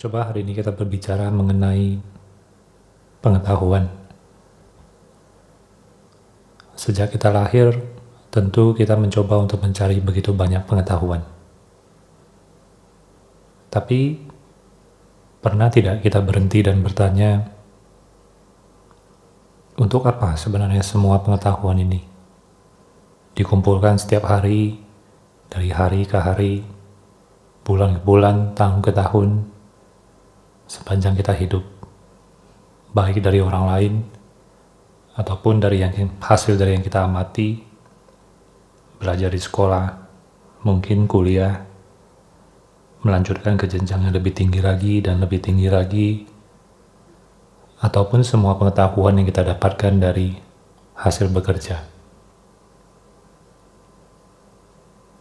Coba hari ini kita berbicara mengenai pengetahuan. Sejak kita lahir, tentu kita mencoba untuk mencari begitu banyak pengetahuan. Tapi, pernah tidak kita berhenti dan bertanya, untuk apa sebenarnya semua pengetahuan ini? Dikumpulkan setiap hari, dari hari ke hari, bulan ke bulan, tahun ke tahun, sepanjang kita hidup. Baik dari orang lain, ataupun dari hasil dari yang kita amati, belajar di sekolah, mungkin kuliah, melanjutkan ke jenjang yang lebih tinggi lagi dan lebih tinggi lagi, ataupun semua pengetahuan yang kita dapatkan dari hasil bekerja.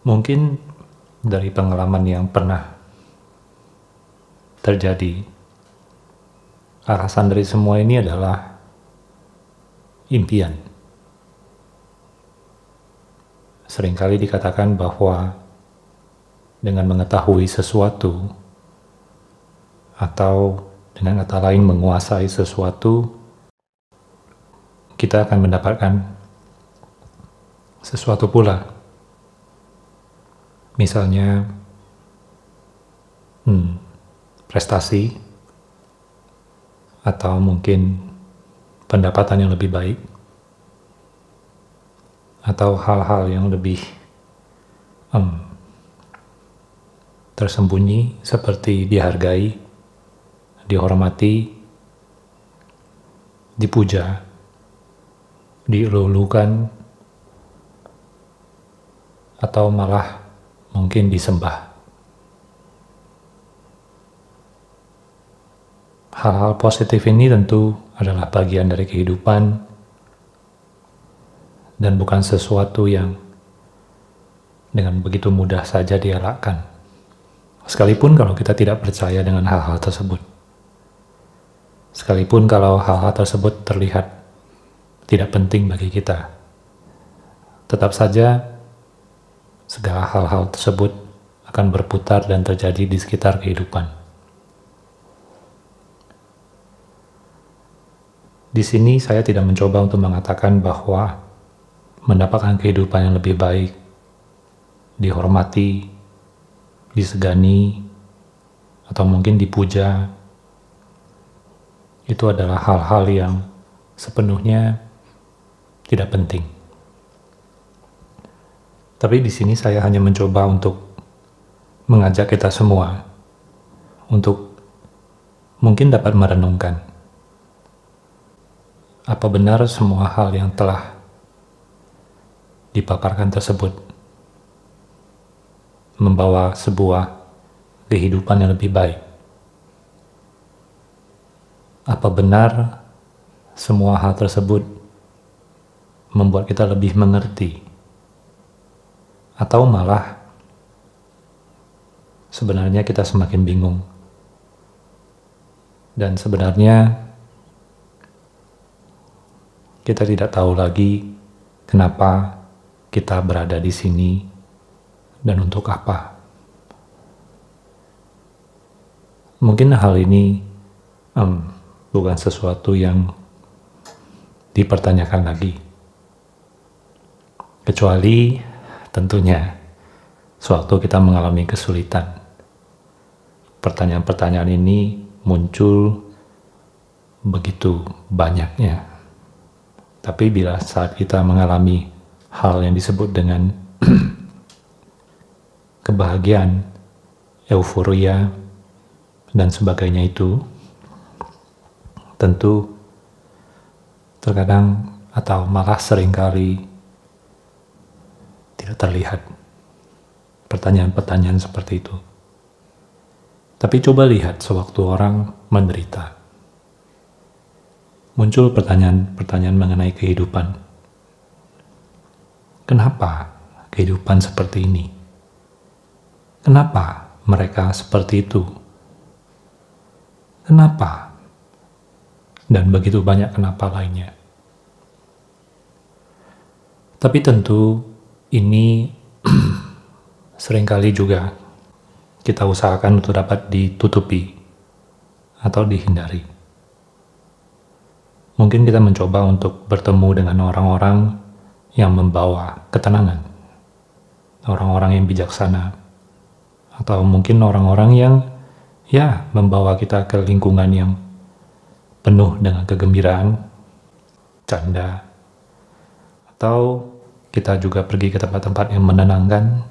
Mungkin dari pengalaman yang pernah terjadi, alasan dari semua ini adalah impian. Seringkali dikatakan bahwa dengan mengetahui sesuatu atau dengan kata lain menguasai sesuatu, kita akan mendapatkan sesuatu pula. Misalnya prestasi, atau mungkin pendapatan yang lebih baik, atau hal-hal yang lebih tersembunyi seperti dihargai, dihormati, dipuja, dielulukan, atau malah mungkin disembah. Hal-hal positif ini tentu adalah bagian dari kehidupan dan bukan sesuatu yang dengan begitu mudah saja dielakkan. Sekalipun kalau kita tidak percaya dengan hal-hal tersebut. Sekalipun kalau hal-hal tersebut terlihat tidak penting bagi kita. Tetap saja segala hal-hal tersebut akan berputar dan terjadi di sekitar kehidupan. Di sini saya tidak mencoba untuk mengatakan bahwa mendapatkan kehidupan yang lebih baik, dihormati, disegani, atau mungkin dipuja, itu adalah hal-hal yang sepenuhnya tidak penting. Tapi di sini saya hanya mencoba untuk mengajak kita semua untuk mungkin dapat merenungkan apa benar semua hal yang telah dipaparkan tersebut membawa sebuah kehidupan yang lebih baik? Apa benar semua hal tersebut membuat kita lebih mengerti? Atau malah sebenarnya kita semakin bingung? Dan sebenarnya kita tidak tahu lagi kenapa kita berada di sini dan untuk apa. Mungkin hal ini bukan sesuatu yang dipertanyakan lagi. Kecuali tentunya sewaktu kita mengalami kesulitan. Pertanyaan-pertanyaan ini muncul begitu banyaknya. Tapi bila saat kita mengalami hal yang disebut dengan kebahagiaan, euforia, dan sebagainya itu, tentu terkadang atau malah seringkali tidak terlihat pertanyaan-pertanyaan seperti itu. Tapi coba lihat sewaktu orang menderita. Muncul pertanyaan-pertanyaan mengenai kehidupan. Kenapa kehidupan seperti ini? Kenapa mereka seperti itu? Kenapa? Dan begitu banyak kenapa lainnya. Tapi tentu ini seringkali juga kita usahakan untuk dapat ditutupi atau dihindari. Mungkin kita mencoba untuk bertemu dengan orang-orang yang membawa ketenangan, orang-orang yang bijaksana, atau mungkin orang-orang yang membawa kita ke lingkungan yang penuh dengan kegembiraan, canda, atau kita juga pergi ke tempat-tempat yang menenangkan,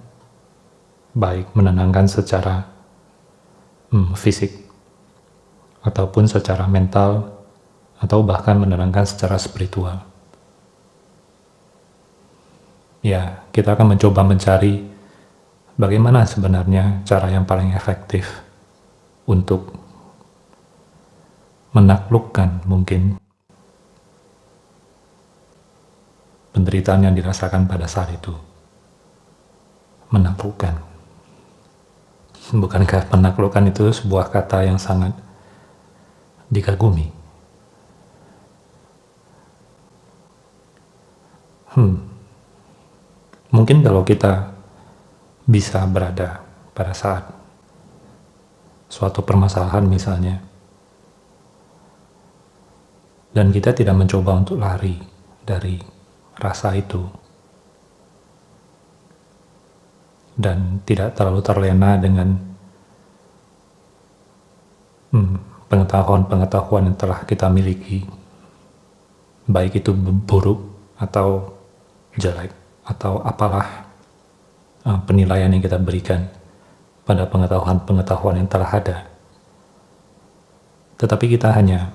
baik menenangkan secara fisik, ataupun secara mental, atau bahkan menenangkan secara spiritual. Ya, kita akan mencoba mencari bagaimana sebenarnya cara yang paling efektif untuk menaklukkan mungkin penderitaan yang dirasakan pada saat itu. Menaklukkan. Bukankah menaklukkan itu sebuah kata yang sangat dikagumi? Mungkin kalau kita bisa berada pada saat suatu permasalahan misalnya, dan kita tidak mencoba untuk lari dari rasa itu, dan tidak terlalu terlena dengan pengetahuan-pengetahuan yang telah kita miliki, baik itu buruk atau jelek, atau apalah penilaian yang kita berikan pada pengetahuan-pengetahuan yang telah ada. Tetapi kita hanya,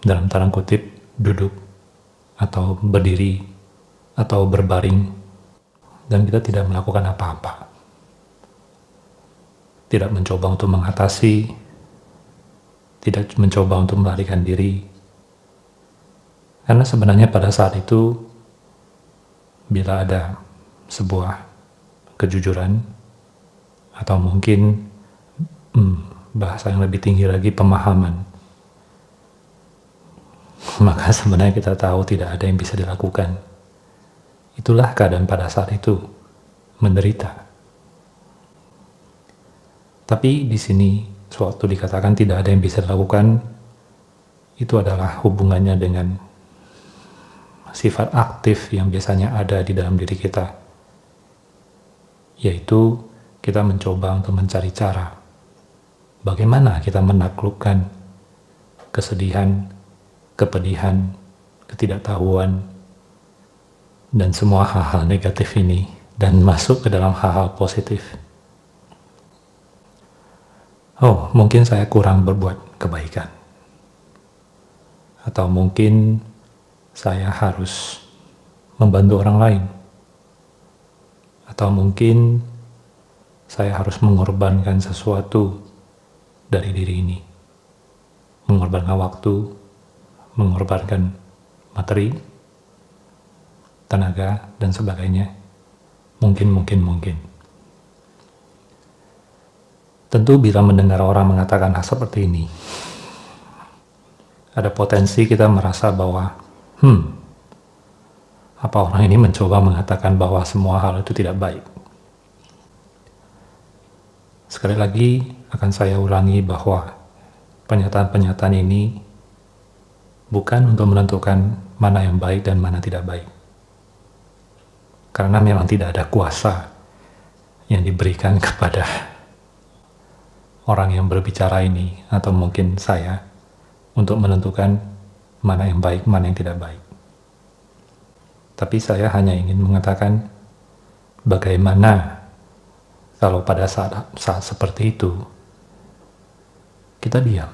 dalam tanda kutip, duduk atau berdiri atau berbaring, dan kita tidak melakukan apa-apa. Tidak mencoba untuk mengatasi, tidak mencoba untuk melarikan diri. Karena sebenarnya pada saat itu, bila ada sebuah kejujuran, atau mungkin bahasa yang lebih tinggi lagi, pemahaman, maka sebenarnya kita tahu tidak ada yang bisa dilakukan. Itulah keadaan pada saat itu, menderita. Tapi di sini, suatu dikatakan tidak ada yang bisa dilakukan, itu adalah hubungannya dengan sifat aktif yang biasanya ada di dalam diri kita, yaitu kita mencoba untuk mencari cara bagaimana kita menaklukkan kesedihan, kepedihan, ketidaktahuan, dan semua hal-hal negatif ini, dan masuk ke dalam hal-hal positif. Oh, mungkin saya kurang berbuat kebaikan, atau mungkin saya harus membantu orang lain, atau mungkin saya harus mengorbankan sesuatu dari diri ini, mengorbankan waktu, mengorbankan materi, tenaga, dan sebagainya. Mungkin. Tentu bila mendengar orang mengatakan hal seperti ini, ada potensi kita merasa bahwa apa orang ini mencoba mengatakan bahwa semua hal itu tidak baik. Sekali lagi akan saya ulangi bahwa pernyataan-pernyataan ini bukan untuk menentukan mana yang baik dan mana tidak baik. Karena memang tidak ada kuasa yang diberikan kepada orang yang berbicara ini, atau mungkin saya, untuk menentukan mana yang baik, mana yang tidak baik. Tapi saya hanya ingin mengatakan bagaimana kalau pada saat seperti itu kita diam.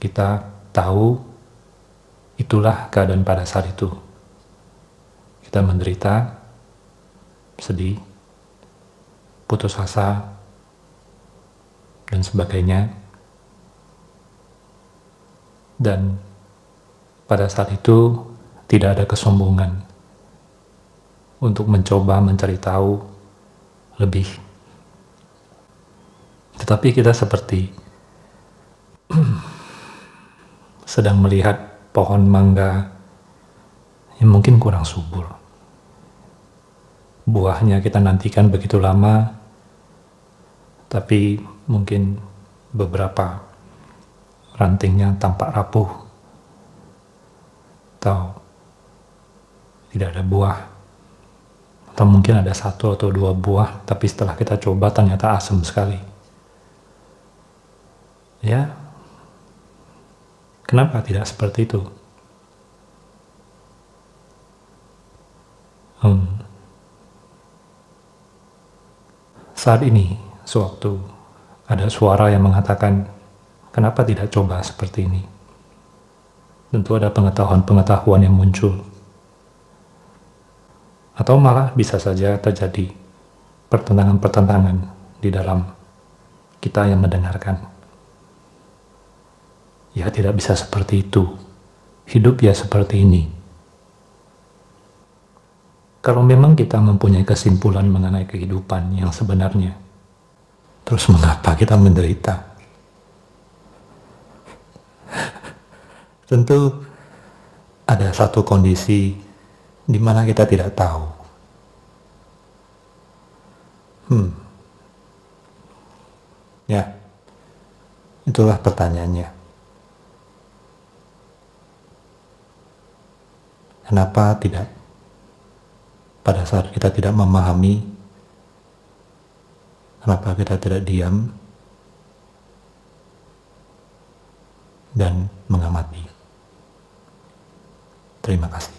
Kita tahu itulah keadaan pada saat itu. Kita menderita, sedih, putus asa, dan sebagainya. Dan pada saat itu tidak ada kesombongan untuk mencoba mencari tahu lebih. Tetapi kita seperti sedang melihat pohon mangga yang mungkin kurang subur. Buahnya kita nantikan begitu lama, tapi mungkin beberapa rantingnya tampak rapuh atau tidak ada buah, atau mungkin ada 1 atau 2 buah tapi setelah kita coba ternyata asam sekali. Ya, kenapa tidak seperti itu? Saat ini, sewaktu ada suara yang mengatakan, kenapa tidak coba seperti ini? Tentu ada pengetahuan-pengetahuan yang muncul. Atau malah bisa saja terjadi pertentangan-pertentangan di dalam kita yang mendengarkan. Ya, tidak bisa seperti itu. Hidup ya seperti ini. Kalau memang kita mempunyai kesimpulan mengenai kehidupan yang sebenarnya, terus mengapa kita menderita? Tentu ada satu kondisi di mana kita tidak tahu. Ya, itulah pertanyaannya. Kenapa tidak? Pada saat kita tidak memahami, kenapa kita tidak diam dan mengamati? Terima kasih.